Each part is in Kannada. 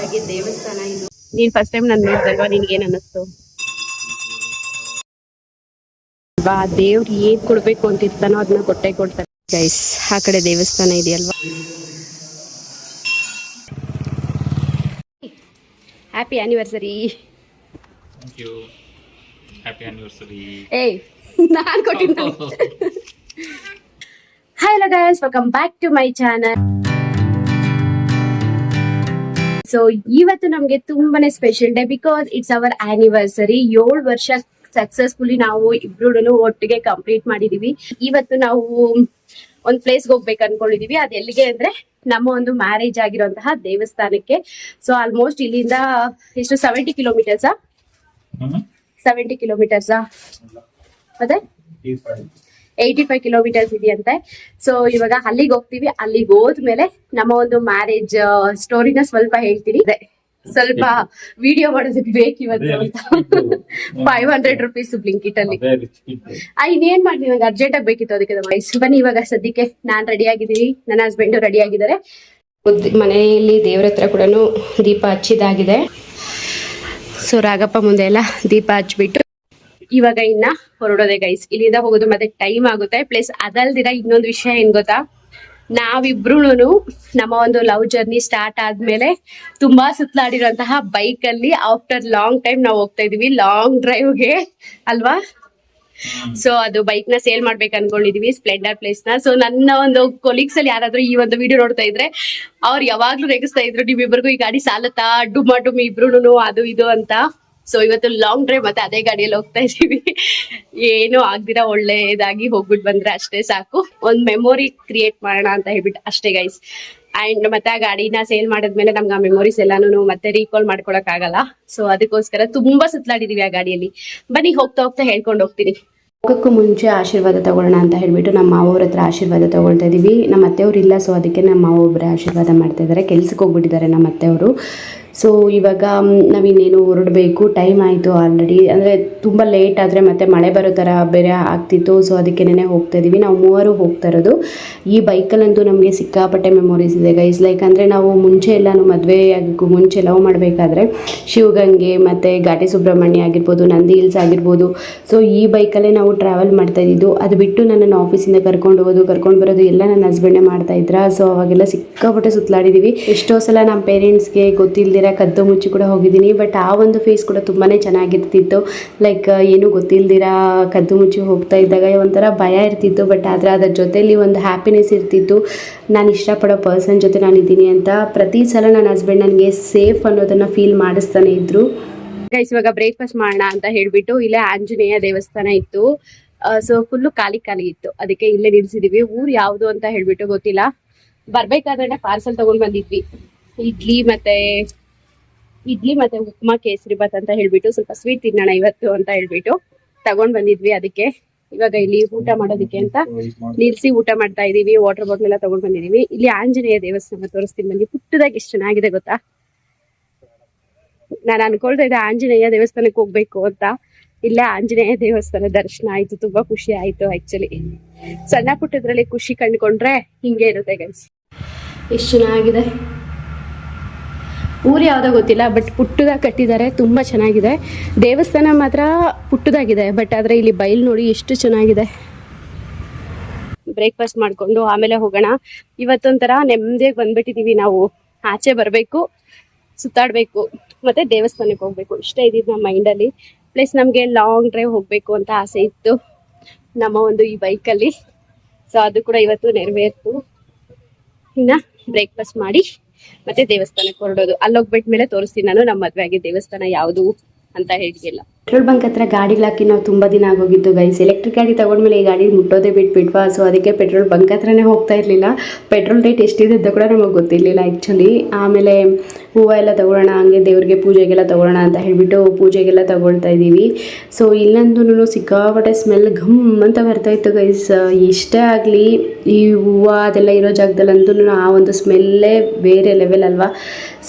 ಭಾಗ್ಯ ದೇವಸ್ಥಾನ ಇದು. ನೀನ್ ಫಸ್ಟ್ ಟೈಮ್ ನಾನು ನೋಡ್ದಲ್ವಾ, ನಿನ್ಗೇನ್ ಅನ್ನಿಸ್ತು? ದೇವ್ರು ಏನ್ ಕೊಡ್ಬೇಕು ಅಂತ ಇರ್ತಾನೋ ಅದನ್ನ ಕೊಟ್ಟೆ ಕೊಡ್ತಾರೆ ಗೈಸ್. ಆ ಕಡೆ ದೇವಸ್ಥಾನ ಇದೆಯಲ್ವಾ. Happy anniversary. ಏಯ್ ನಾನ್ ಕೊಟ್ಟಿದ್ದ. Hello guys, welcome back to my channel. So ಇವತ್ತು ನಮ್ಗೆ ತುಂಬಾನೇ special day, because it's our anniversary. 7 ವರ್ಷ ಸಕ್ಸಸ್ಫುಲಿ ನಾವು ಇಬ್ರು ಒಟ್ಟಿಗೆ ಕಂಪ್ಲೀಟ್ ಮಾಡಿದೀವಿ. ಇವತ್ತು ನಾವು ಒಂದ್ ಪ್ಲೇಸ್ಗೆ ಹೋಗ್ಬೇಕು ಅನ್ಕೊಂಡಿದೀವಿ. ಅದ್ ಎಲ್ಲಿಗೆ ಅಂದ್ರೆ ನಮ್ಮ ಒಂದು ಮ್ಯಾರೇಜ್ ಆಗಿರುವಂತಹ ದೇವಸ್ಥಾನಕ್ಕೆ. ಸೊ ಆಲ್ಮೋಸ್ಟ್ ಇಲ್ಲಿಂದ ಎಷ್ಟು 70 ಕಿಲೋಮೀಟರ್ಸಾ 70 ಕಿಲೋಮೀಟರ್ಸಾ ಮತ್ತೆ 85 ಕಿಲೋಮೀಟರ್ಸ್ ಇದೆಯಂತೆ. ಸೊ ಇವಾಗ ಅಲ್ಲಿಗೆ ಹೋಗ್ತೀವಿ. ಅಲ್ಲಿಗೆ ಹೋದ್ಮೇಲೆ ನಮ್ಮ ಒಂದು ಮ್ಯಾರೇಜ್ ಸ್ಟೋರಿನ ಸ್ವಲ್ಪ ಹೇಳ್ತೀನಿ. ಸ್ವಲ್ಪ ವಿಡಿಯೋ ಮಾಡೋದಕ್ಕೆ ಬೇಕು ಇವತ್ತು ಅಂತ 500 ರುಪೀಸ್ ಬ್ಲಿಂಕಿಟ್ ಅಲ್ಲಿ. ಇನ್ನೇನ್ ಮಾಡಿ, ನಂಗೆ ಅರ್ಜೆಂಟ್ ಆಗಿ ಬೇಕಿತ್ತು, ಅದಕ್ಕೆ ಬನ್ನಿ. ಇವಾಗ ಸದ್ಯಕ್ಕೆ ನಾನ್ ರೆಡಿ ಆಗಿದ್ದೀನಿ, ನನ್ನ ಹಸ್ಬೆಂಡ್ ರೆಡಿ ಆಗಿದ್ದಾರೆ. ಮನೆಯಲ್ಲಿ ದೇವ್ರ ಹತ್ರ ಕೂಡ ದೀಪ ಹಚ್ಚಿದಾಗಿದೆ. ಸೊ ರಾಗಪ್ಪ ಮುಂದೆ ಎಲ್ಲ ದೀಪ ಹಚ್ಬಿಟ್ಟು ಇವಾಗ ಇನ್ನ ಹೊರಡೋದೆ ಗೈಸ್. ಇಲ್ಲಿಂದ ಹೋಗೋದು ಮತ್ತೆ ಟೈಮ್ ಆಗುತ್ತೆ. ಪ್ಲಸ್ ಅದಲ್ದಿರ ಇನ್ನೊಂದು ವಿಷಯ ಏನ್ ಗೊತ್ತಾ, ನಾವಿಬ್ರು ನಮ್ಮ ಒಂದು ಲವ್ ಜರ್ನಿ ಸ್ಟಾರ್ಟ್ ಆದ್ಮೇಲೆ ತುಂಬಾ ಸುತ್ತಲಾಡಿರುವಂತಹ ಬೈಕ್ ಅಲ್ಲಿ ಆಫ್ಟರ್ ಲಾಂಗ್ ಟೈಮ್ ನಾವು ಹೋಗ್ತಾ ಇದೀವಿ ಲಾಂಗ್ ಡ್ರೈವ್ಗೆ ಅಲ್ವಾ. ಸೊ ಅದು ಬೈಕ್ ನ ಸೇಲ್ ಮಾಡ್ಬೇಕು ಅನ್ಕೊಂಡಿದೀವಿ, ಸ್ಪ್ಲೆಂಡರ್ ಪ್ಲೇಸ್ ನ. ಸೊ ನನ್ನ ಒಂದು ಕೊಲೀಗ್ಸ್ ಅಲ್ಲಿ ಯಾರಾದ್ರೂ ಈ ಒಂದು ವಿಡಿಯೋ ನೋಡ್ತಾ ಇದ್ರೆ ಅವ್ರು ಯಾವಾಗ್ಲೂ ರೇಗಿಸ್ತಾ ಇದ್ರು, ನಿಮ್ಮಿಬ್ಬರಿಗೂ ಈ ಗಾಡಿ ಸಾಲತ್ತಾ, ಡುಮ್ಮ ಇಬ್ರು ಅದು ಇದು ಅಂತ. ಸೊ ಇವತ್ತು ಲಾಂಗ್ ಡ್ರೈವ್ ಮತ್ತೆ ಅದೇ ಗಾಡಿಯಲ್ಲಿ ಹೋಗ್ತಾ ಇದೀವಿ. ಏನು ಆಗ್ದಿರಾ ಒಳ್ಳೇದಾಗಿ ಹೋಗ್ಬಿಟ್ಟು ಬಂದ್ರೆ ಅಷ್ಟೇ ಸಾಕು. ಒಂದ್ ಮೆಮೊರಿ ಕ್ರಿಯೇಟ್ ಮಾಡೋಣ ಅಂತ ಹೇಳ್ಬಿಟ್ಟು ಅಷ್ಟೇ ಗೈಸ್. ಅಂಡ್ ಮತ್ತೆ ಆ ಗಾಡಿನ ಸೇಲ್ ಮಾಡಿದ್ಮೇಲೆ ನಮ್ಗೆ ಆ ಮೆಮೊರೀಸ್ ಎಲ್ಲಾನು ಮತ್ತೆ ರೀಕಾಲ್ ಮಾಡ್ಕೊಳಕ್ ಆಗಲ್ಲ. ಸೊ ಅದಕ್ಕೋಸ್ಕರ ತುಂಬಾ ಸುತ್ತಲಾಡಿದೀವಿ ಆ ಗಾಡಿಯಲ್ಲಿ. ಬನ್ನಿ ಹೋಗ್ತಾ ಹೋಗ್ತಾ ಹೇಳ್ಕೊಂಡು ಹೋಗ್ತೀನಿ. ಹೋಗೋಕ್ಕೂ ಮುಂಚೆ ಆಶೀರ್ವಾದ ತಗೊಳ್ಳೋಣ ಅಂತ ಹೇಳ್ಬಿಟ್ಟು ನಮ್ಮ ಮಾವವ್ರ ಹತ್ರ ಆಶೀರ್ವಾದ ತಗೊಳ್ತಾ ಇದೀವಿ. ನಮ್ಮ ಅತ್ತೆಯವ್ರು ಇಲ್ಲ, ಸೊ ಅದಕ್ಕೆ ನಮ್ಮ ಮಾವ ಒಬ್ಬರೇ ಆಶೀರ್ವಾದ ಮಾಡ್ತಾ ಇದ್ದಾರೆ. ಕೆಲ್ಸಕ್ಕೆ ಹೋಗ್ಬಿಟ್ಟಿದ್ದಾರೆ ನಮ್ಮ ಅತ್ತೆಯವರು. ಸೊ ಇವಾಗ ನಾವಿನ್ನೇನು ಹೊರಡಬೇಕು, ಟೈಮ್ ಆಯಿತು ಆಲ್ರೆಡಿ. ಅಂದರೆ ತುಂಬ ಲೇಟ್ ಆದರೆ ಮತ್ತೆ ಮಳೆ ಬರೋ ಥರ ಬೇರೆ ಆಗ್ತಿತ್ತು. ಸೊ ಅದಕ್ಕೇನೆ ಹೋಗ್ತಾ ಇದ್ದೀವಿ. ನಾವು 3 ಹೋಗ್ತಾ ಇರೋದು. ಈ ಬೈಕಲ್ಲಂತೂ ನಮಗೆ ಸಿಕ್ಕಾಪಟ್ಟೆ ಮೆಮೊರೀಸ್ ಇದೆ ಗೈಸ್. ಲೈಕ್ ಅಂದರೆ ನಾವು ಮುಂಚೆ ಎಲ್ಲಾನು ಮದುವೆ ಆಗಕ್ಕೂ ಮುಂಚೆ ಲವ್ ಮಾಡಬೇಕಾದ್ರೆ ಶಿವಗಂಗೆ ಮತ್ತು ಘಾಟಿ ಸುಬ್ರಹ್ಮಣ್ಯ ಆಗಿರ್ಬೋದು, ನಂದಿ ಹಿಲ್ಸ್ ಆಗಿರ್ಬೋದು, ಸೊ ಈ ಬೈಕಲ್ಲೇ ನಾವು ಟ್ರಾವೆಲ್ ಮಾಡ್ತಾ ಇದ್ದಿದ್ದು. ಅದು ಬಿಟ್ಟು ನನ್ನನ್ನು ಆಫೀಸಿಂದ ಕರ್ಕೊಂಡು ಹೋಗೋದು ಕರ್ಕೊಂಡು ಬರೋದು ಎಲ್ಲ ನನ್ನ ಹಸ್ಬೆಂಡೇ ಮಾಡ್ತಾ ಇದ್ರ. ಸೊ ಅವಾಗೆಲ್ಲ ಸಿಕ್ಕಾಪಟ್ಟೆ ಸುತ್ತಲಾಡಿದ್ದೀವಿ. ಎಷ್ಟೋ ಸಲ ನಮ್ಮ ಪೇರೆಂಟ್ಸ್ಗೆ ಗೊತ್ತಿಲ್ದಿರ ಕದ್ದು ಮುಚ್ಚಿ ಕೂಡ ಹೋಗಿದ್ದೀನಿ. ಬಟ್ ಆ ಒಂದು ಫೇಸ್ ಕೂಡ ತುಂಬಾ ಚೆನ್ನಾಗಿರ್ತಿತ್ತು. ಲೈಕ್ ಏನು ಗೊತ್ತಿಲ್ದಿರ ಕದ್ದು ಮುಚ್ಚಿ ಹೋಗ್ತಾ ಇದ್ದಾಗ ಒಂಥರ ಭಯ ಇರ್ತಿತ್ತು. ಬಟ್ ಆದರೆ ಅದರ ಜೊತೆಯಲ್ಲಿ ಒಂದು ಹ್ಯಾಪಿನೆಸ್ ಇರ್ತಿತ್ತು. ನಾನು ಇಷ್ಟಪಡೋ ಪರ್ಸನ್ ಜೊತೆ ನಾನಿದ್ದೀನಿ ಅಂತ ಪ್ರತಿ ಸಲ ನನ್ನ ಹಸ್ಬೆಂಡ್ ನನಗೆ ಸೇಫ್ ಅನ್ನೋದನ್ನು ಫೀಲ್ ಮಾಡಿಸ್ತಾನೆ ಇದ್ರು. ಗೈಸ್ ಇವಾಗ ಬ್ರೇಕ್ಫಾಸ್ಟ್ ಮಾಡೋಣ ಅಂತ ಹೇಳ್ಬಿಟ್ಟು ಇಲ್ಲೇ ಆಂಜನೇಯ ದೇವಸ್ಥಾನ ಇತ್ತು. ಸೊ ಫುಲ್ಲು ಖಾಲಿ ಇತ್ತು, ಅದಕ್ಕೆ ಇಲ್ಲೇ ನಿಲ್ಸಿದೀವಿ. ಊರು ಯಾವುದು ಅಂತ ಹೇಳ್ಬಿಟ್ಟು ಗೊತ್ತಿಲ್ಲ. ಬರ್ಬೇಕಾದ್ರೆ ಪಾರ್ಸಲ್ ತಗೊಂಡ್ ಬಂದಿದ್ವಿ, ಇಡ್ಲಿ ಮತ್ತೆ ಉಪ್ಮಾ ಕೇಸರಿಬಾತ್ ಅಂತ ಹೇಳ್ಬಿಟ್ಟು ಸ್ವಲ್ಪ ಸ್ವೀಟ್ ತಿನ್ನೋಣ ಇವತ್ತು ಅಂತ ಹೇಳ್ಬಿಟ್ಟು ತಗೊಂಡ್ ಬಂದಿದ್ವಿ. ಅದಕ್ಕೆ ಇವಾಗ ಇಲ್ಲಿ ಊಟ ಮಾಡೋದಕ್ಕೆ ಅಂತ ನಿಲ್ಸಿ ಊಟ ಮಾಡ್ತಾ ಇದೀವಿ. ವಾಟರ್ ಬಾಟಲ್ ಎಲ್ಲ ತಗೊಂಡ್ ಬಂದಿದೀವಿ. ಇಲ್ಲಿ ಆಂಜನೇಯ ದೇವಸ್ಥಾನ ತೋರಿಸ್ತೀನಿ ಬನ್ನಿ. ಪುಟ್ಟದಾಗಿ ಎಷ್ಟು ಚೆನ್ನಾಗಿದೆ ಗೊತ್ತಾ. ನಾನು ಅನ್ಕೊಳ್ತಾ ಇದ್ದೆ ಆಂಜನೇಯ ದೇವಸ್ಥಾನಕ್ಕೆ ಹೋಗ್ಬೇಕು ಅಂತ. ಇಲ್ಲೇ ಆಂಜನೇಯ ದೇವಸ್ಥಾನ ದರ್ಶನ ಆಯ್ತು, ತುಂಬಾ ಖುಷಿ ಆಯ್ತು. ಆಕ್ಚುಲಿ ಸಣ್ಣ ಪುಟ್ಟದ್ರಲ್ಲಿ ಖುಷಿ ಕಂಡುಕೊಂಡ್ರೆ ಹಿಂಗೆ ಇರುತ್ತೆ ಗೈಸ್. ಎಷ್ಟು ಚೆನ್ನಾಗಿದೆ. ಊರು ಯಾವುದೋ ಗೊತ್ತಿಲ್ಲ, ಬಟ್ ಪುಟ್ಟದಾಗಿ ಕಟ್ಟಿದ್ದಾರೆ, ತುಂಬ ಚೆನ್ನಾಗಿದೆ. ದೇವಸ್ಥಾನ ಮಾತ್ರ ಪುಟ್ಟದಾಗಿದೆ, ಬಟ್ ಆದರೆ ಇಲ್ಲಿ ಬಯಲು ನೋಡಿ ಎಷ್ಟು ಚೆನ್ನಾಗಿದೆ. ಬ್ರೇಕ್ಫಾಸ್ಟ್ ಮಾಡಿಕೊಂಡು ಆಮೇಲೆ ಹೋಗೋಣ. ಇವತ್ತೊಂಥರ ನೆಮ್ಮದಿಯಾಗಿ ಬಂದ್ಬಿಟ್ಟಿದ್ದೀವಿ ನಾವು. ಆಚೆ ಬರಬೇಕು, ಸುತ್ತಾಡಬೇಕು, ಮತ್ತು ದೇವಸ್ಥಾನಕ್ಕೆ ಹೋಗಬೇಕು ಇಷ್ಟೇ ಇದ್ದಿದ್ದು ನಮ್ಮ ಮೈಂಡಲ್ಲಿ. ಪ್ಲಸ್ ನಮಗೆ ಲಾಂಗ್ ಡ್ರೈವ್ ಹೋಗಬೇಕು ಅಂತ ಆಸೆ ಇತ್ತು ನಮ್ಮ ಒಂದು ಈ ಬೈಕಲ್ಲಿ. ಸೊ ಅದು ಕೂಡ ಇವತ್ತು ನೆರವೇರ್ತು. ಇನ್ನು ಬ್ರೇಕ್ಫಾಸ್ಟ್ ಮಾಡಿ ಮತ್ತೆ ದೇವಸ್ಥಾನಕ್ಕೆ ಹೊರಡೋದು. ಅಲ್ಲೋಗ್ಬಿಟ್ಮೇಲೆ ತೋರಿಸ್ತೀನಿ ನಾನು ನಮ್ಮ ಮದುವೆ ಆಗಿ ದೇವಸ್ಥಾನ ಯಾವುದು ಅಂತ ಹೇಳಿಲ್ಲ. ಪೆಟ್ರೋಲ್ ಬಂಕ್ ಹತ್ರ ಗಾಡಿಗಳಾಕಿ ನಾವು ತುಂಬ ದಿನ ಆಗೋಗಿತ್ತು ಗೈಸ್. ಎಲೆಕ್ಟ್ರಿಕ್ ಗಾಡಿ ತಗೊಂಡ್ಮೇಲೆ ಈ ಗಾಡಿ ಮುಟ್ಟೋದೇ ಬಿಟ್ಬಿಟ್ವಾ. ಸೊ ಅದಕ್ಕೆ ಪೆಟ್ರೋಲ್ ಬಂಕ್ ಹತ್ರನೇ ಹೋಗ್ತಾ ಇರಲಿಲ್ಲ. ಪೆಟ್ರೋಲ್ ರೇಟ್ ಎಷ್ಟಿದೆ ಅಂತ ಕೂಡ ನಮಗೆ ಗೊತ್ತಿರಲಿಲ್ಲ ಆ್ಯಕ್ಚುಲಿ. ಆಮೇಲೆ ಹೂವು ಎಲ್ಲ ತೊಗೊಳ್ಳೋಣ, ಹಂಗೆ ದೇವ್ರಿಗೆ ಪೂಜೆಗೆಲ್ಲ ತೊಗೊಳ್ಳೋಣ ಅಂತ ಹೇಳಿಬಿಟ್ಟು ಪೂಜೆಗೆಲ್ಲ ತೊಗೊಳ್ತಾ ಇದ್ದೀವಿ. ಸೊ ಇಲ್ಲಂತೂ ಸಿಕ್ಕಾಪಟ್ಟೆ ಸ್ಮೆಲ್ ಘಮ್ ಅಂತ ಬರ್ತಾಯಿತ್ತು ಗೈಸ್. ಎಷ್ಟೇ ಆಗಲಿ ಈ ಹೂವು ಅದೆಲ್ಲ ಇರೋ ಜಾಗದಲ್ಲಂತೂ ಆ ಒಂದು ಸ್ಮೆಲ್ಲೇ ಬೇರೆ ಲೆವೆಲ್ ಅಲ್ವಾ.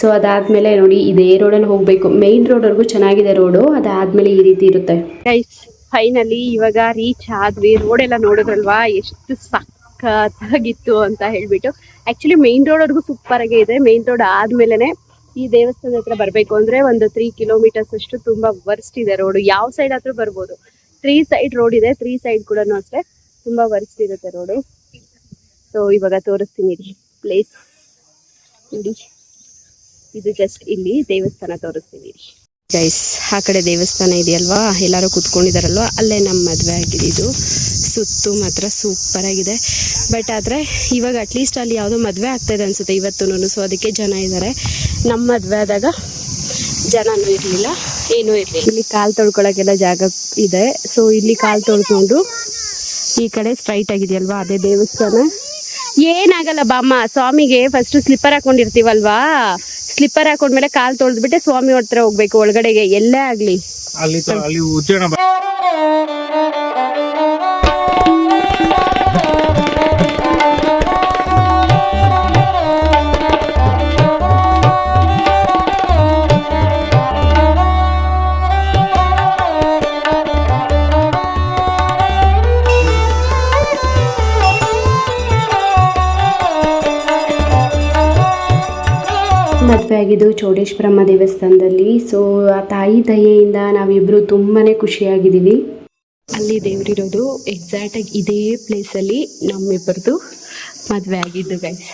ಸೊ ಅದಾದಮೇಲೆ ನೋಡಿ ಇದೇ ರೋಡಲ್ಲಿ ಹೋಗಬೇಕು. ಮೇಯ್ನ್ ರೋಡ್ವರೆಗೂ ಚೆನ್ನಾಗಿದೆ ರೋಡು, ಅದಾದಮೇಲೆ ಈ ರೀತಿ ಇರುತ್ತೆ ಗೈಸ್. ಫೈನಲಿ ಇವಾಗ ರೀಚ್ ಆದ್ವಿ. ರೋಡ್ ಎಲ್ಲ ನೋಡಿದ್ರಲ್ವಾ ಎಷ್ಟು ಸಕ್ಕತ್ತಾಗಿತ್ತು ಅಂತ ಹೇಳ್ಬಿಟ್ಟು. ಆ್ಯಕ್ಚುಲಿ ಮೇಯ್ನ್ ರೋಡ್ವರೆಗೂ ಸೂಪರ್ ಆಗೇ ಇದೆ. ಮೇಯ್ನ್ ರೋಡ್ ಆದ್ಮೇಲೆ ಈ ದೇವಸ್ಥಾನದ ಹತ್ರ ಬರ್ಬೇಕು ಅಂದ್ರೆ ಒಂದು 3 ಕಿಲೋಮೀಟರ್ಸ್ ಅಷ್ಟು ತುಂಬಾ ವರ್ಸ್ಟ್ ಇದೆ ರೋಡ್. ಯಾವ ಸೈಡ್ ಆದ್ರೂ ಬರ್ಬೋದು. 3 ಸೈಡ್ ರೋಡ್ ಇದೆ, 3 ಸೈಡ್ ಕೂಡ ಅಷ್ಟೇ ತುಂಬಾ ವರ್ಸ್ಟ್ ಇರುತ್ತೆ ರೋಡು. ಸೊ ಇವಾಗ ತೋರಿಸ್ತೀನಿ ಪ್ಲೇಸ್ ನೋಡಿ. ಇದು ಜಸ್ಟ್ ಇಲ್ಲಿ ದೇವಸ್ಥಾನ ತೋರಿಸ್ತೀನಿ ಗೈಸ್. ಆ ಕಡೆ ದೇವಸ್ಥಾನ ಇದೆಯಲ್ವಾ, ಎಲ್ಲರೂ ಕೂತ್ಕೊಂಡಿದಾರಲ್ವಾ, ಅಲ್ಲೇ ನಮ್ಮ ಮದುವೆ ಆಗಿದೆ. ಇದು ಸುತ್ತು ಮಾತ್ರ ಸೂಪರ್ ಆಗಿದೆ. ಬಟ್ ಆದರೆ ಇವಾಗ ಅಟ್ಲೀಸ್ಟ್ ಅಲ್ಲಿ ಯಾವುದೋ ಮದುವೆ ಆಗ್ತಾಯಿದೆ ಅನ್ಸುತ್ತೆ ಇವತ್ತೂ. ಸೊ ಅದಕ್ಕೆ ಜನ ಇದ್ದಾರೆ. ನಮ್ಮ ಮದುವೆ ಆದಾಗ ಜನನೂ ಇರಲಿಲ್ಲ, ಏನೂ ಇರಲಿಲ್ಲ. ಇಲ್ಲಿ ಕಾಲು ತೊಳ್ಕೊಳಕ್ಕೆಲ್ಲ ಜಾಗ ಇದೆ. ಸೊ ಇಲ್ಲಿ ಕಾಲು ತೊಳ್ಕೊಂಡು ಈ ಕಡೆ ಸ್ಟ್ರೈಟ್ ಆಗಿದೆಯಲ್ವಾ, ಅದೇ ದೇವಸ್ಥಾನ. ಏನಾಗಲ್ಲ ಬಾಮ್ಮ, ಸ್ವಾಮಿಗೆ ಫಸ್ಟ್ ಸ್ಲಿಪ್ಪರ್ ಹಾಕೊಂಡಿರ್ತೀವಲ್ವಾ, ಸ್ಲಿಪ್ಪರ್ ಹಾಕೊಂಡ್ಮೇಲೆ ಕಾಲು ತೊಳೆದ್ಬಿಟ್ಟೆ ಸ್ವಾಮಿ ಹತ್ರ ಹೋಗ್ಬೇಕು ಒಳಗಡೆಗೆ, ಎಲ್ಲೇ ಆಗ್ಲಿ. ಮದುವೆ ಆಗಿದ್ದು ಚೌಡೇಶ್ವರಮ್ಮ ದೇವಸ್ಥಾನದಲ್ಲಿ. ಸೊ ಆ ತಾಯಿ ದಯೆಯಿಂದ ನಾವಿಬ್ಬರು ತುಂಬಾ ಖುಷಿಯಾಗಿದ್ದೀವಿ. ಅಲ್ಲಿ ದೇವರಿರೋದು ಎಕ್ಸಾಕ್ಟಾಗಿ ಇದೇ ಪ್ಲೇಸಲ್ಲಿ ನಮ್ಮಿಬ್ಬರದು ಮದುವೆ ಆಗಿದ್ದು ಗೈಸ್.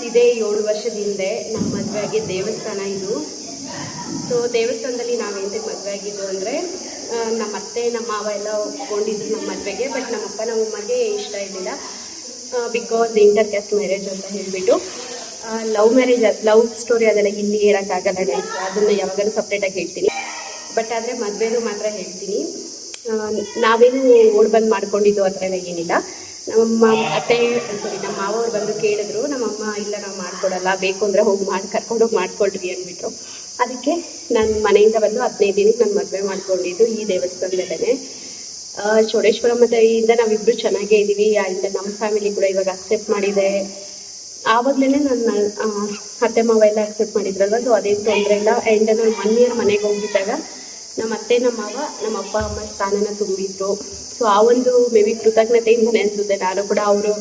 ಇದೇ 7 ವರ್ಷದ ಹಿಂದೆ ನಮ್ಮ ಮದುವೆ ಆಗಿದ್ದ ದೇವಸ್ಥಾನ ಇದು. ಸೊ ದೇವಸ್ಥಾನದಲ್ಲಿ ನಾವೇಂತಕ್ಕೆ ಮದುವೆ ಆಗಿದ್ದು ಅಂದರೆ ನಮ್ಮ ಅತ್ತೆ ನಮ್ಮ ಮಾವ ಎಲ್ಲ ಒಪ್ಕೊಂಡಿದ್ರು ನಮ್ಮ ಮದುವೆಗೆ. ಬಟ್ ನಮ್ಮಪ್ಪ ನಮ್ಮಮ್ಮಗೆ ಇಷ್ಟ ಇರಲಿಲ್ಲ, ಬಿಕಾಸ್ ಇಂಟರ್ ಕ್ಯಾಸ್ಟ್ ಮ್ಯಾರೇಜ್ ಅಂತ ಹೇಳಿಬಿಟ್ಟು. ಲವ್ ಮ್ಯಾರೇಜ್, ಲವ್ ಸ್ಟೋರಿ ಅದೆಲ್ಲ ಇಲ್ಲಿ ಹೇಳೋಕ್ಕಾಗಲ್ಲ ಗೈಸ್, ಅದನ್ನು ಯಾವಾಗಲೂ ಸಪ್ರೇಟಾಗಿ ಹೇಳ್ತೀನಿ. ಬಟ್ ಆದರೆ ಮದುವೆನೂ ಮಾತ್ರ ಹೇಳ್ತೀನಿ. ನಾವೇನು ಓಡ್ ಬಂದು ಮಾಡ್ಕೊಂಡಿದ್ದು ಆ ಥರ ಎಲ್ಲ ಏನಿಲ್ಲ. ನಮ್ಮ ಅತ್ತೆ ನಮ್ಮ ಮಾವವ್ರು ಬಂದು ಕೇಳಿದ್ರು, ನಮ್ಮಮ್ಮ ಇಲ್ಲ ನಾವು ಮಾಡ್ಕೊಡಲ್ಲ, ಬೇಕು ಅಂದರೆ ಹೋಗಿ ಕರ್ಕೊಂಡೋಗಿ ಮಾಡ್ಕೊಳ್ರಿ ಅಂದ್ಬಿಟ್ರು. ಅದಕ್ಕೆ ನಾನು ಮನೆಯಿಂದ ಬಂದು 15 ದಿನಕ್ಕೆ ನಾನು ಮದುವೆ ಮಾಡ್ಕೊಂಡಿದ್ದು ಈ ದೇವಸ್ಥಾನದಲ್ಲೇ. ಚೌಡೇಶ್ವರಮ್ಮ ಇಂದ ನಾವಿಬ್ಬರು ಚೆನ್ನಾಗೇ ಇದ್ದೀವಿ. ಇಂದ ನಮ್ಮ ಫ್ಯಾಮಿಲಿ ಕೂಡ ಇವಾಗ ಅಕ್ಸೆಪ್ಟ್ ಮಾಡಿದೆ. ಆವಾಗಲೇ ನನ್ನ ಅತ್ತೆ ಮಾವ ಎಲ್ಲ ಅಕ್ಸೆಪ್ಟ್ ಮಾಡಿದ್ರಲ್ವ, ಸೊ ಅದೇನು ತೊಂದರೆ ಇಲ್ಲ. ಆ್ಯಂಡ್ ನಾನು 1 ಇಯರ್ ಮನೆಗೆ ಹೋಗ್ಬಿಟ್ಟಾಗ ನಮ್ಮ ಅತ್ತೆ ನಮ್ಮ ಮಾವ ನಮ್ಮ ಅಪ್ಪ ಅಮ್ಮ ಸ್ಥಾನನ ತುಂಬಿದ್ರು. ಸೊ ಆ ಒಂದು ಮೇ ಬಿ ಕೃತಜ್ಞತೆಯಿಂದನೇ ಅನಿಸುತ್ತೆ. ನಾನು ಕೂಡ ಅವರು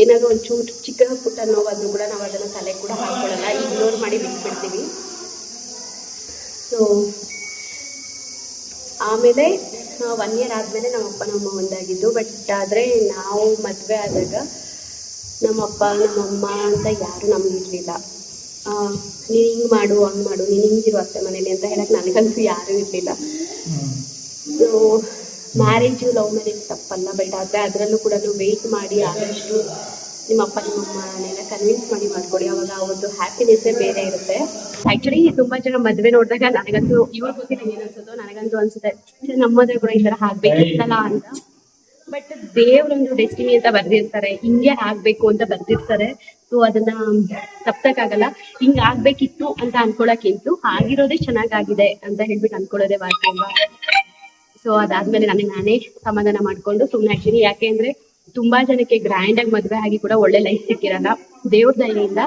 ಏನಾದರೂ ಒಂಚೂರು ಚಿಕ್ಕ ಪುಟ್ಟ ನೋವಾದರೂ ಕೂಡ ನಾವು ಅದನ್ನು ತಲೆ ಕೂಡ ಹಾಕ್ಕೊಳ್ಳಲ್ಲ, ಇಗ್ನೋರ್ ಮಾಡಿ ಬಿಟ್ಬಿಡ್ತೀವಿ. ಸೊ ಆಮೇಲೆ 1 ಇಯರ್ ಆದಮೇಲೆ ನಮ್ಮಪ್ಪ ನಮ್ಮ ಒಂದಾಗಿದ್ದು. ಬಟ್ ಆದರೆ ನಾವು ಮದುವೆ ಆದಾಗ ನಮ್ಮಪ್ಪ ನಮ್ಮಮ್ಮ ಅಂತ ಯಾರು ನಮಗಿರಲಿಲ್ಲ. ನೀನು ಹಿಂಗೆ ಮಾಡು ಹಂಗೆ ಮಾಡು, ನೀನು ಹಿಂಗಿರು ಅತ್ತೆ ಮನೇಲಿ ಅಂತ ಹೇಳಕ್ಕೆ ನನಗಂತೂ ಯಾರೂ ಇರಲಿಲ್ಲ. ಸೊ ಮ್ಯಾರೇಜು ಲವ್ ಮ್ಯಾರೇಜ್ ತಪ್ಪಲ್ಲ, ಬಟ್ ಆದರೆ ಅದರಲ್ಲೂ ಕೂಡ ವೆಯ್ಟ್ ಮಾಡಿ ಆದಷ್ಟು ನಿಮ್ಮಪ್ಪ ನಿಮ್ಮಮ್ಮನೆಲ್ಲ ಕನ್ವಿನ್ಸ್ ಮಾಡಿ ಮಾಡ್ಕೊಡಿ. ಅವಾಗ ಆ ಒಂದು ಹ್ಯಾಪಿನೆಸ್ಸೇ ಬೇರೆ ಇರುತ್ತೆ. ಆ್ಯಕ್ಚುಲಿ ತುಂಬ ಜನ ಮದುವೆ ನೋಡಿದಾಗ ನನಗಂತೂ ಇವ್ರ ಬಗ್ಗೆ ಏನು ಅನ್ಸುತ್ತೋ ನನಗಂತೂ ಅನ್ಸುತ್ತೆ ನಮ್ಮ ಮದುವೆ ಕೂಡ ಈ ಥರ ಆಗಬೇಕಿತ್ತಲ್ಲ ಅಂತ. ಬಟ್ ದೇವ್ರೊಂದು ಡೆಸ್ಟಿನಿ ಅಂತ ಬರ್ದಿರ್ತಾರೆ, ಹಿಂಗೆ ಆಗ್ಬೇಕು ಅಂತ ಬರ್ದಿರ್ತಾರೆ. ಸೊ ಅದನ್ನ ತಪ್ಸಕ್ಕಾಗಲ್ಲ. ಹಿಂಗೆ ಆಗ್ಬೇಕಿತ್ತು ಅಂತ ಅನ್ಕೊಳಕ್ಕಿಂತ ಆಗಿರೋದೇ ಚೆನ್ನಾಗಾಗಿದೆ ಅಂತ ಹೇಳ್ಬಿಟ್ಟು ಅನ್ಕೊಳ್ಳೋದೇ ವಾಸಿ ಅಲ್ವಾ. ಸೊ ಅದಾದ್ಮೇಲೆ ನನಗೆ ನಾನೇ ಸಮಾಧಾನ ಮಾಡ್ಕೊಂಡು ಸುಮ್ಮನೆ ಆಗ್ತೀನಿ. ಯಾಕೆ ಅಂದ್ರೆ ತುಂಬಾ ಜನಕ್ಕೆ ಗ್ರ್ಯಾಂಡ್ ಆಗಿ ಮದುವೆ ಆಗಿ ಕೂಡ ಒಳ್ಳೆ ಲೈಫ್ ಸಿಕ್ಕಿರಲ್ಲ. ದೇವ್ರ ದಯೆಯಿಂದ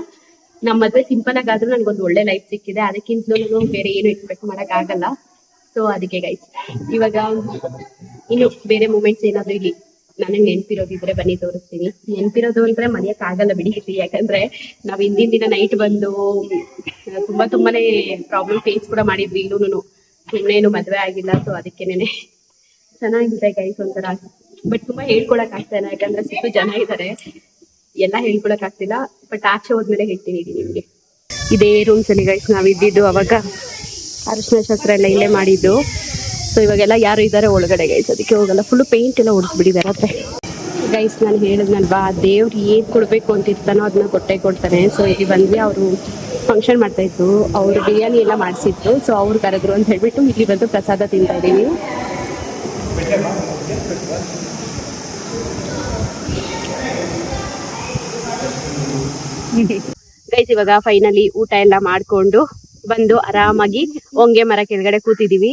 ನಮ್ಮ ಮದುವೆ ಸಿಂಪಲ್ ಆಗಾದ್ರೂ ನನಗೊಂದು ಒಳ್ಳೆ ಲೈಫ್ ಸಿಕ್ಕಿದೆ. ಅದಕ್ಕಿಂತಲೂ ಬೇರೆ ಏನು ಎಕ್ಸ್ಪೆಕ್ಟ್ ಮಾಡಕ್ ಆಗಲ್ಲ. ಸೊ ಅದಕ್ಕೆ ಗೈಸ್ ಇವಾಗ ಇನ್ನು ಬೇರೆ ಮೂಮೆಂಟ್ಸ್ ಏನಾದ್ರು ಇಲ್ಲಿ ನನಗೆ ನೆನಪಿರೋದಿದ್ರೆ ಬನ್ನಿ ತೋರಿಸ್ತೀನಿ. ನೆನಪಿರೋದು ಅಂದ್ರೆ ಮರೆಯಕ್ ಆಗಲ್ಲ ಬಿಡಿ. ಯಾಕಂದ್ರೆ ನಾವ್ ಹಿಂದಿನ ದಿನ ನೈಟ್ ಬಂದು ತುಂಬಾನೇ ಪ್ರಾಬ್ಲಮ್ ಫೇಸ್ ಕೂಡ ಮಾಡಿದ್ವಿ. ಇನ್ನೂ ಸುಮ್ಮನೇನು ಮದ್ವೆ ಆಗಿಲ್ಲ. ಸೊ ಅದಕ್ಕೇನೆ ಚೆನ್ನಾಗಿದೆ ಗೈಸ್ ಒಂಥರ. ಬಟ್ ತುಂಬಾ ಹೇಳ್ಕೊಳಕ್ ಆಗ್ತಾ ಇಲ್ಲ, ಯಾಕಂದ್ರೆ ಸುತ್ತು ಜನ ಇದ್ದಾರೆ, ಎಲ್ಲ ಹೇಳ್ಕೊಳಕ್ ಆಗ್ತಿಲ್ಲ. ಬಟ್ ಆಚೆ ಹೋದ್ಮೇಲೆ ಹೇಳ್ತೀನಿ ನಿಮ್ಗೆ. ಇದೇ ರೂಮ್ಸ್ ಅಲ್ಲಿ ಗೈಸ್ ನಾವ್ ಇದ್ದಿದ್ದು. ಅವಾಗ ಅರಿಶಿನ ಶಾಸ್ತ್ರ ಎಲ್ಲ ಇಲ್ಲೇ ಮಾಡಿದ್ದು. ಸೊ ಇವಾಗೆಲ್ಲ ಯಾರು ಇದ್ದಾರೆ ಒಳಗಡೆ ಗೈಸ್, ಅದಕ್ಕೆ ಹೋಗಲ್ಲ. ಫುಲ್ಲು ಪೇಂಟ್ ಎಲ್ಲ ಹೊಡಿಸ್ಬಿಟ್ಟಿದ್ದಾರೆ ಅತ್ತೆ. ಗೈಸ್ ನಾನು ಹೇಳಿದ್ನಲ್ವಾ, ದೇವ್ರು ಏನು ಕೊಡಬೇಕು ಅಂತ ಇರ್ತಾನೋ ಅದನ್ನ ಕೊಟ್ಟೆ ಕೊಡ್ತಾನೆ. ಸೊ ಇಲ್ಲಿ ಬಂದ್ವಿ, ಅವರು ಫಂಕ್ಷನ್ ಮಾಡ್ತಾ ಇದ್ರು, ಅವರು ಬಿರಿಯಾನಿ ಎಲ್ಲ ಮಾಡಿಸಿದ್ರು. ಸೊ ಅವ್ರು ಕರೆದ್ರು ಅಂತ ಹೇಳ್ಬಿಟ್ಟು ಇಲ್ಲಿ ಬಂದು ಪ್ರಸಾದ ತಿಂತಾ ಇದ್ದೀವಿ. ಗೈಸ್ ಇವಾಗ ಫೈನಲಿ ಊಟ ಎಲ್ಲ ಮಾಡ್ಕೊಂಡು ಬಂದು ಆರಾಮಾಗಿ ಹೊಂಗೆ ಮರ ಕೆಳಗಡೆ ಕೂತಿದೀವಿ.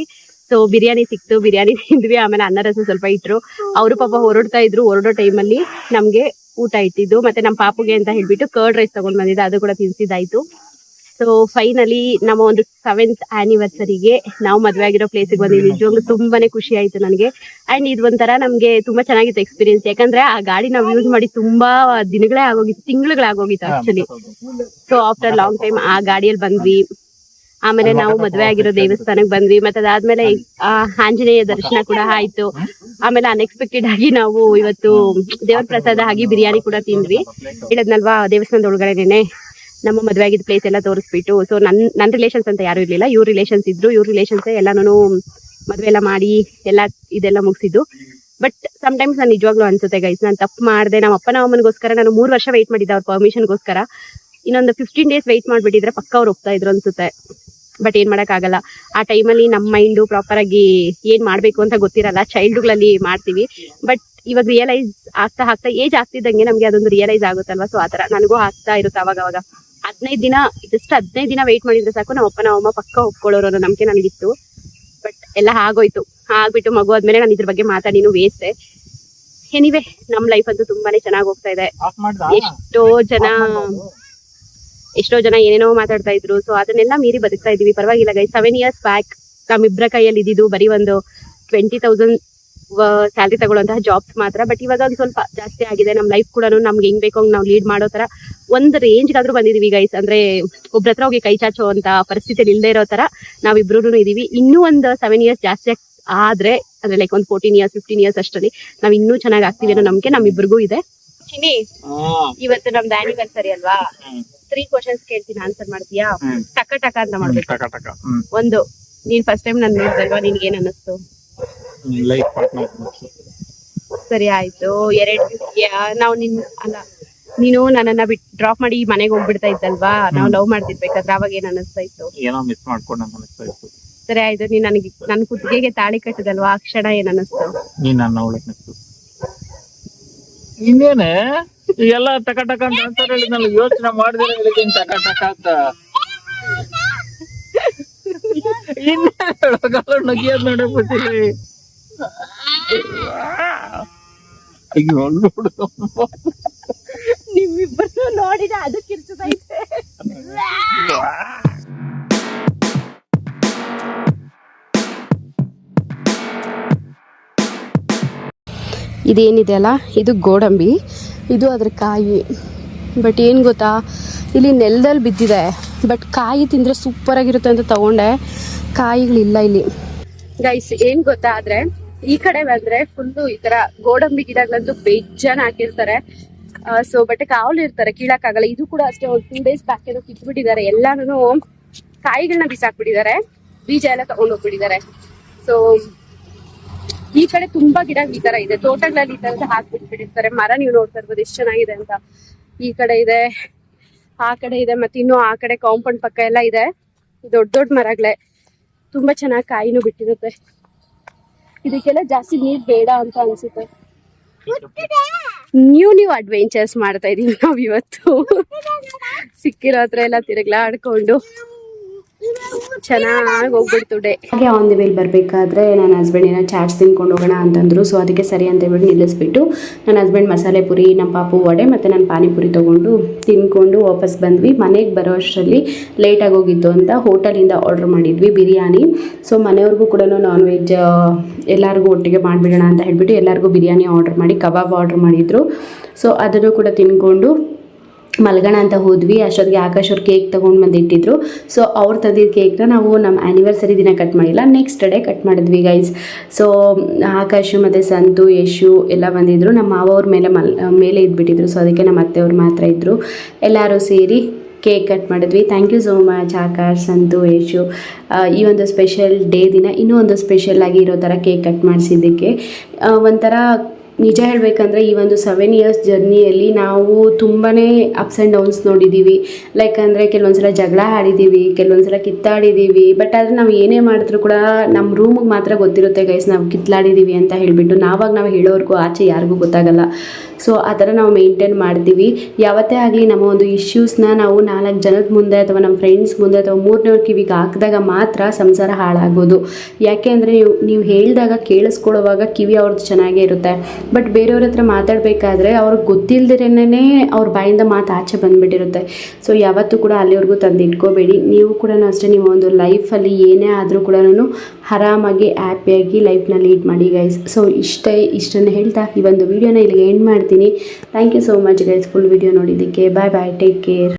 ಸೊ ಬಿರಿಯಾನಿ ಸಿಕ್ತು, ಬಿರಿಯಾನಿ ತಿಂದ್ವಿ. ಆಮೇಲೆ ಅನ್ನ ರಸ ಸ್ವಲ್ಪ ಇಟ್ರು. ಅವರು ಪಾಪ ಹೊರಡ್ತಾ ಇದ್ರು. ಹೊರಡೋ ಟೈಮಲ್ಲಿ ನಮ್ಗೆ ಊಟ ಇಟ್ಟಿದ್ದು. ಮತ್ತೆ ನಮ್ಮ ಪಾಪುಗೆ ಅಂತ ಹೇಳ್ಬಿಟ್ಟು ಕರ್ಡ್ ರೈಸ್ ತಗೊಂಡ್ ಬಂದಿದ್ದೆ, ಅದು ಕೂಡ ತಿನ್ಸಿದ್ದಾಯ್ತು. ಸೊ ಫೈನಲಿ ನಮ್ಮ ಒಂದು 7th ಆನಿವರ್ಸರಿಗೆ ನಾವು ಮದುವೆ ಆಗಿರೋ ಪ್ಲೇಸಿಗೆ ಬಂದಿದ್ವಿ. ನಿಜವಾಗ್ಲೂ ತುಂಬಾನೇ ಖುಷಿ ಆಯ್ತು ನನಗೆ. ಅಂಡ್ ಇದು ಒಂಥರ ನಮ್ಗೆ ತುಂಬಾ ಚೆನ್ನಾಗಿತ್ತು ಎಕ್ಸ್ಪೀರಿಯನ್ಸ್. ಯಾಕಂದ್ರೆ ಆ ಗಾಡಿ ನಾವು ಯೂಸ್ ಮಾಡಿ ತುಂಬಾ ದಿನಗಳೇ ಆಗೋಗಿತ್ತು, ತಿಂಗಳುಗಳಾಗೋಗಿತ್ತು actually. So after long time ಆ ಗಾಡಿಯಲ್ಲಿ ಬಂದ್ವಿ. ಆಮೇಲೆ ನಾವು ಮದುವೆ ಆಗಿರೋ ದೇವಸ್ಥಾನಕ್ಕೆ ಬಂದ್ವಿ. ಮತ್ತೆ ಅದಾದ್ಮೇಲೆ ಆಂಜನೇಯ ದರ್ಶನ ಕೂಡ ಆಯ್ತು. ಆಮೇಲೆ ಅನ್ಎಕ್ಸ್ಪೆಕ್ಟೆಡ್ ಆಗಿ ನಾವು ಇವತ್ತು ದೇವರ ಪ್ರಸಾದ ಆಗಿ ಬಿರಿಯಾನಿ ಕೂಡ ತಿಂದ್ವಿ. ಹೇಳಿದ್ನಲ್ವಾ ದೇವಸ್ಥಾನದ ಒಳಗಡೆನೆ ನಮ್ಮ ಮದುವೆ ಆಗಿದ್ದ ಪ್ಲೇಸ್ ಎಲ್ಲ ತೋರಿಸ್ಬಿಟ್ಟು. ಸೊ ನನ್ನ ರಿಲೇಷನ್ಸ್ ಅಂತ ಯಾರು ಇರ್ಲಿಲ್ಲ, ಇವ್ರ ರಿಲೇಷನ್ಸ್ ಇದ್ರು. ಇವ್ರ ರಿಲೇಷನ್ಸ್ ಎಲ್ಲಾನು ಮದುವೆ ಎಲ್ಲ ಮಾಡಿ ಇದೆಲ್ಲ ಮುಗಿಸಿದ್ದು. ಬಟ್ ಸಮ್ಟೈಮ್ಸ್ ನಾನು ನಿಜವಾಗ್ಲೂ ಅನ್ಸುತ್ತೆ ಗೈಸ್, ನಾನು ತಪ್ಪು ಮಾಡಿದೆ. ನಮ್ಮ ಅಪ್ಪ ಅಮ್ಮನಿಗೋಸ್ಕರ ನಾನು 3 ವರ್ಷ ವೆಯ್ಟ್ ಮಾಡಿದ್ದೆ ಅವ್ರ ಪರ್ಮಿಷನ್ಗೋಸ್ಕರ. ಇನ್ನೊಂದು 15 ಡೇಸ್ ವೆಯ್ಟ್ ಮಾಡ್ಬಿಟ್ಟಿದ್ರೆ ಪಕ್ಕ ಅವ್ರು ಹೋಗ್ತಾ ಇದ್ರು ಅನ್ಸುತ್ತೆ. ಬಟ್ ಏನ್ ಮಾಡಕ್ಕಾಗಲ್ಲ, ಆ ಟೈಮಲ್ಲಿ ನಮ್ಮ ಮೈಂಡು ಪ್ರಾಪರ್ ಆಗಿ ಏನ್ ಮಾಡ್ಬೇಕು ಅಂತ ಗೊತ್ತಿರಲ್ಲ. ಚೈಲ್ಡ್ಗಳಲ್ಲಿ ಮಾಡ್ತೀವಿ. ಬಟ್ ಇವಾಗ ರಿಯಲೈಸ್ ಆಗ್ತಾ ಏಜ್ ಆಗ್ತಿದ್ದಂಗೆ ನಮ್ಗೆ ಅದೊಂದು ರಿಯಲೈಸ್ ಆಗುತ್ತಲ್ವಾ. ಸೊ ಆತರ ನನಗೂ ಆಗ್ತಾ ಇರುತ್ತೆ ಅವಾಗ 15 ದಿನ ವೆಯ್ಟ್ ಮಾಡಿದ್ರೆ ಸಾಕು ನಮ್ಮ ಅಮ್ಮ ಪಕ್ಕ ಒಪ್ಕೊಳ್ಳೋರು ಅನ್ನೋ ನಂಬಿಕೆ ನನಗಿತ್ತು. ಬಟ್ ಎಲ್ಲ ಆಗೋಯ್ತು. ಆಗ್ಬಿಟ್ಟು ಮಗು ಆದ್ಮೇಲೆ ನಾನು ಇದ್ರ ಬಗ್ಗೆ ಮಾತಾಡಿನೂ ವೇಸ್ಟೆ. ಎನಿವೆ ನಮ್ ಲೈಫ್ ಅಂತೂ ತುಂಬಾನೇ ಚೆನ್ನಾಗಿ ಹೋಗ್ತಾ ಇದೆ. ಎಷ್ಟೋ ಜನ ಏನೇನೋ ಮಾತಾಡ್ತಾ ಇದ್ರು. ಸೊ ಅದನ್ನೆಲ್ಲ ಮೀರಿ ಬದುಕ್ತಾ ಇದೀವಿ. ಪರವಾಗಿಲ್ಲ ಗೈಸ್. 7 years ಬ್ಯಾಕ್ ನಮ್ಮಿಬ್ಬರ ಕೈಯಲ್ಲಿ ಇದ್ದಿದ್ದು ಬರೀ ಒಂದು 20,000 ಸ್ಯಾಲ್ರಿ ತಗೊಳ್ಳುವಂತಹ ಜಾಬ್ಸ್ ಮಾತ್ರ. ಬಟ್ ಇವಾಗ ಸ್ವಲ್ಪ ಜಾಸ್ತಿ ಆಗಿದೆ. ನಮ್ ಲೈಫ್ ಕೂಡ ನಮ್ಗೆ ಹೆಂಗ್ ಬೇಕೋ ನಾವು ಲೀಡ್ ಮಾಡೋ ತರ ಒಂದ್ ರೇಂಜ್ಗಾದ್ರೂ ಬಂದಿದೀವಿ ಗೈಸ್. ಅಂದ್ರೆ ಒಬ್ರ ಹತ್ರ ಹೋಗಿ ಕೈ ಚಾಚೋ ಅಂತ ಪರಿಸ್ಥಿತಿಯಲ್ಲಿ ಇಲ್ಲದೆ ಇರೋ ತರ ನಾವಿಬ್ರು ಇದೀವಿ. ಇನ್ನೂ ಒಂದು 7 years ಜಾಸ್ತಿ ಆದ್ರೆ ಅಂದ್ರೆ ಲೈಕ್ ಒಂದು 14 years 15 years ಅಷ್ಟರಲ್ಲಿ ನಾವ್ ಇನ್ನೂ ಚೆನ್ನಾಗಿ ಆಗ್ತೀವಿ ಅನ್ನೋ ನಂಬಿಕೆ ನಮ್ಮಿಬ್ರಿಗೂ ಇದೆ. ಚಿನಿ, ಇವತ್ತು ನಮ್ದು ಆನಿವರ್ಸರಿ ಅಲ್ವಾ? 3 questions ಕೇಳ್ತೀನಿ, ಆನ್ಸರ್ ಮಾಡ್ತೀಯಾ? ಟಕ ಟಕ ಅಂತ ಮಾಡ್ಬೇಕು. ಒಂದು, ನೀನ್ ಫಸ್ಟ್ ಟೈಮ್ ನಾನು ನೋಡಿದಲ್ವಾ, ನಿನ್ಗೆ ಏನ್ ಅನ್ನಿಸ್ತು? ಸರಿ ಆಯ್ತು. 2, ನೀನು ನನ್ನನ್ನ ಡ್ರಾಪ್ ಮಾಡಿ ಮನೆಗೆ ಹೋಗ್ಬಿಡ್ತಾ ಇದ್ದಲ್ವಾ, ನಾವು ಲವ್ ಮಾಡ್ತಿರ್ಬೇಕಾದ್ರೆ ಅವಾಗ ಏನ್ ಅನ್ನಿಸ್ತಾ ಇತ್ತು? ಏನೋ ಮಿಸ್ ಮಾಡ್ಕೊಂಡು ಅನಿಸ್ತಾ ಇತ್ತು. ಸರಿ ಆಯ್ತು. ನೀನ್ ನನಗೆ ನನ್ನ ಕುತ್ತಿಗೆಗೆ ತಾಳಿ ಕಟ್ಟದಲ್ವಾ, ಆ ಕ್ಷಣ ಏನ್ ಅನ್ನಿಸ್ತು? ನೀನ್ ನನ್ನ ಅವಳಕ್ಕೆ ಇನ್ನೇನೆ ಎಲ್ಲ ಟಕ ಟಕ ಅಂತ ಆನ್ಸರ್ ಹೇಳಿದ್ನಲ್ಲ, ಯೋಚನೆ ಮಾಡಿದ್ರೆ ಹೇಳಿದ್ದೀನಿ ಟಕ ಟಕ ಅಂತ. ಇನ್ನೇನು ಹೇಳೋಗಲ್ಲ, ನಗಿಯೋದ್ ನೋಡಬಿಟ್ಟಿರಿ. ನಿಮ್ಮಿಬ್ಬರು ನೋಡಿದ ಅದಕ್ಕೆ ಇರ್ತದೈತೆ. ಇದೇನಿದೆ ಅಲ್ಲ, ಇದು ಗೋಡಂಬಿ, ಇದು ಅದ್ರ ಕಾಯಿ. ಬಟ್ ಏನು ಗೊತ್ತಾ, ಇಲ್ಲಿ ನೆಲದಲ್ಲಿ ಬಿದ್ದಿದೆ. ಬಟ್ ಕಾಯಿ ತಿಂದರೆ ಸೂಪರಾಗಿರುತ್ತೆ ಅಂತ ತಗೊಂಡೆ. ಕಾಯಿಗಳಿಲ್ಲ ಇಲ್ಲಿ ಗೈಸ್. ಏನು ಗೊತ್ತಾ, ಆದರೆ ಈ ಕಡೆ ಬಂದರೆ ಫುಲ್ಲು ಈ ಥರ ಗೋಡಂಬಿ ಗಿಡಗಳಂತೂ ಬೇಜಾನ್ ಹಾಕಿರ್ತಾರೆ. ಸೊ ಬಟ್ ಕಾವಲು ಇರ್ತಾರೆ, ಕೀಳಕ್ಕಾಗಲ್ಲ. ಇದು ಕೂಡ ಅಷ್ಟೇ, ಒಂದು 2 days ಬ್ಯಾಕ್ ಏನೋ ಕಿತ್ಬಿಟ್ಟಿದ್ದಾರೆ. ಎಲ್ಲಾನು ಕಾಯಿಗಳನ್ನ ಬಿಸಾಕ್ಬಿಟ್ಟಿದ್ದಾರೆ, ಬೀಜ ಎಲ್ಲ ತಗೊಂಡೋಗ್ಬಿಟ್ಟಿದ್ದಾರೆ. ಸೊ ಈ ಕಡೆ ತುಂಬಾ ಗಿಡ ಈ ತರ ಇದೆ, ತೋಟಗಳಲ್ಲಿ ಈ ತರದ ಹಾಕ್ಬಿಟ್ಬಿಟ್ಟಿರ್ತಾರೆ. ಮರ ನೀವು ನೋಡ್ತಾ ಇರ್ಬೋದು ಎಷ್ಟು ಚೆನ್ನಾಗಿದೆ ಅಂತ. ಈ ಕಡೆ ಇದೆ, ಆ ಕಡೆ ಇದೆ, ಮತ್ತೆ ಇನ್ನು ಆ ಕಡೆ ಕಾಂಪೌಂಡ್ ಪಕ್ಕ ಎಲ್ಲ ಇದೆ ದೊಡ್ಡ ದೊಡ್ಡ ಮರಗಳೇ. ತುಂಬಾ ಚೆನ್ನಾಗಿ ಕಾಯಿನೂ ಬಿಟ್ಟಿರುತ್ತೆ. ಇದಕ್ಕೆಲ್ಲ ಜಾಸ್ತಿ ನೀರ್ ಬೇಡ ಅಂತ ಅನ್ಸುತ್ತೆ. ನ್ಯೂ ಅಡ್ವೆಂಚರ್ಸ್ ಮಾಡ್ತಾ ಇದೀವಿ ನಾವ್ ಇವತ್ತು. ಸಿಕ್ಕಿರೋ ಹತ್ರ ಎಲ್ಲ ತಿರುಗ್ಲಾಡ್ಕೊಂಡು ಚೆನ್ನಾಗಿ ಹೋಗ್ಬಿಡ್ತು ಡೇ. ಹಾಗೆ ಆನ್ ದಿ ವೇಲ್ ಬರಬೇಕಾದ್ರೆ ನನ್ನ ಹಸ್ಬೆಂಡ್ ಏನೋ ಚಾಟ್ಸ್ ತಿನ್ಕೊಂಡು ಹೋಗೋಣ ಅಂತಂದ್ರು. ಸೊ ಅದಕ್ಕೆ ಸರಿ ಅಂತ ಹೇಳ್ಬಿಟ್ಟು ನಿಲ್ಲಿಸ್ಬಿಟ್ಟು ನನ್ನ ಹಸ್ಬೆಂಡ್ ಮಸಾಲೆ ಪುರಿ, ನಮ್ಮ ಪಾಪು ವಡೆ ಮತ್ತು ನಾನು ಪಾನಿಪುರಿ ತೊಗೊಂಡು ತಿನ್ಕೊಂಡು ವಾಪಸ್ ಬಂದ್ವಿ. ಮನೆಗೆ ಬರೋ ಅಷ್ಟರಲ್ಲಿ ಲೇಟಾಗಿ ಹೋಗಿತ್ತು ಅಂತ ಹೋಟೆಲಿಂದ ಆರ್ಡ್ರ್ ಮಾಡಿದ್ವಿ ಬಿರಿಯಾನಿ. ಸೊ ಮನೆಯವ್ರಿಗೂ ಕೂಡ ನಾನ್ ವೆಜ್ ಎಲ್ಲರಿಗೂ ಒಟ್ಟಿಗೆ ಮಾಡಿಬಿಡೋಣ ಅಂತ ಹೇಳ್ಬಿಟ್ಟು ಎಲ್ಲರಿಗೂ ಬಿರಿಯಾನಿ ಆರ್ಡ್ರ್ ಮಾಡಿ ಕಬಾಬ್ ಆರ್ಡ್ರ್ ಮಾಡಿದರು. ಸೊ ಅದನ್ನು ಕೂಡ ತಿನ್ಕೊಂಡು ಮಲ್ಗೋಣ ಅಂತ ಹೋದ್ವಿ. ಅಷ್ಟೊತ್ತಿಗೆ ಆಕಾಶ್ ಅವ್ರು ಕೇಕ್ ತೊಗೊಂಡು ಬಂದಿಟ್ಟಿದ್ರು. ಸೊ ಅವ್ರು ತಂದಿದ್ದ ಕೇಕ್ನ ನಾವು ನಮ್ಮ ಆ್ಯನಿವರ್ಸರಿ ದಿನ ಕಟ್ ಮಾಡಿಲ್ಲ, ನೆಕ್ಸ್ಟ್ ಡೇ ಕಟ್ ಮಾಡಿದ್ವಿ ಗೈಸ್. ಸೊ ಆಕಾಶು ಮತ್ತು ಸಂತು, ಯಶು ಎಲ್ಲ ಬಂದಿದ್ದರು. ನಮ್ಮ ಮಾವವ್ರ ಮೇಲೆ ಇದ್ಬಿಟ್ಟಿದ್ರು. ಸೊ ಅದಕ್ಕೆ ನಮ್ಮ ಅತ್ತೆಯವ್ರು ಮಾತ್ರ ಇದ್ದರು. ಎಲ್ಲರೂ ಸೇರಿ ಕೇಕ್ ಕಟ್ ಮಾಡಿದ್ವಿ. Thank you so much Akash, Santu, Yashu. ಈ ಒಂದು ಸ್ಪೆಷಲ್ ಡೇ ದಿನ ಇನ್ನೂ ಒಂದು ಸ್ಪೆಷಲ್ ಆಗಿ ಇರೋ ಥರ ಕೇಕ್ ಕಟ್ ಮಾಡಿಸಿದ್ದಕ್ಕೆ. ಒಂಥರ ನಿಜ ಹೇಳಬೇಕಂದ್ರೆ ಈ ಒಂದು 7 years ಜರ್ನಿಯಲ್ಲಿ ನಾವು ತುಂಬಾ ಅಪ್ಸ್ ಆ್ಯಂಡ್ ಡೌನ್ಸ್ ನೋಡಿದ್ದೀವಿ. ಲೈಕ್ ಅಂದರೆ ಕೆಲವೊಂದು ಸಲ ಜಗಳ ಆಡಿದ್ದೀವಿ, ಕೆಲವೊಂದು ಸಲ ಕಿತ್ತಾಡಿದ್ದೀವಿ. ಬಟ್ ಆದರೆ ನಾವು ಏನೇ ಮಾಡಿದ್ರು ಕೂಡ ನಮ್ಮ ರೂಮಿಗೆ ಮಾತ್ರ ಗೊತ್ತಿರುತ್ತೆ ಗೈಸ್ ನಾವು ಕಿತ್ತಾಡಿದ್ದೀವಿ ಅಂತ ಹೇಳಿಬಿಟ್ಟು. ನಾವು ಹೇಳೋರ್ಗೂ ಆಚೆ ಯಾರಿಗೂ ಗೊತ್ತಾಗಲ್ಲ. ಸೊ ಆ ಥರ ನಾವು ಮೇಂಟೈನ್ ಮಾಡ್ತೀವಿ. ಯಾವತ್ತೇ ಆಗಲಿ ನಮ್ಮ ಒಂದು ಇಶ್ಯೂಸ್ನ ನಾವು 4 ಜನದ ಮುಂದೆ ಅಥವಾ ನಮ್ಮ ಫ್ರೆಂಡ್ಸ್ ಮುಂದೆ ಅಥವಾ 3ನೇವ್ರ ಕಿವಿಗೆ ಹಾಕಿದಾಗ ಮಾತ್ರ ಸಂಸಾರ ಹಾಳಾಗೋದು. ಯಾಕೆ ಅಂದರೆ ನೀವು ಹೇಳಿದಾಗ ಕೇಳಿಸ್ಕೊಳ್ಳೋವಾಗ ಕಿವಿ ಅವ್ರದ್ದು ಚೆನ್ನಾಗೇ ಇರುತ್ತೆ. ಬಟ್ ಬೇರೆಯವ್ರ ಹತ್ರ ಮಾತಾಡಬೇಕಾದ್ರೆ ಅವ್ರಿಗೆ ಗೊತ್ತಿಲ್ಲದಿರೇನೆ ಅವ್ರ ಬಾಯಿಂದ ಮಾತು ಆಚೆ ಬಂದುಬಿಟ್ಟಿರುತ್ತೆ. ಸೊ ಯಾವತ್ತೂ ಕೂಡ ಅಲ್ಲಿವರೆಗೂ ತಂದು ಇಟ್ಕೋಬೇಡಿ. ನೀವು ಕೂಡ ಅಷ್ಟೇ, ನಿಮ್ಮ ಒಂದು ಲೈಫಲ್ಲಿ ಏನೇ ಆದರೂ ಕೂಡ ಆರಾಮಾಗಿ ಹ್ಯಾಪಿಯಾಗಿ ಲೈಫ್ನ ಲೀಡ್ ಮಾಡಿ ಗೈಸ್. ಸೊ ಇಷ್ಟನ್ನು ಹೇಳ್ತಾ ಈ ಒಂದು ವಿಡಿಯೋನ ಇಲ್ಲಿಗೆ ಎಂಡ್ ಮಾಡ್ತೀನಿ. Thank you so much guys full video ನೋಡಿದ್ದಕ್ಕೆ. Bye bye, take care.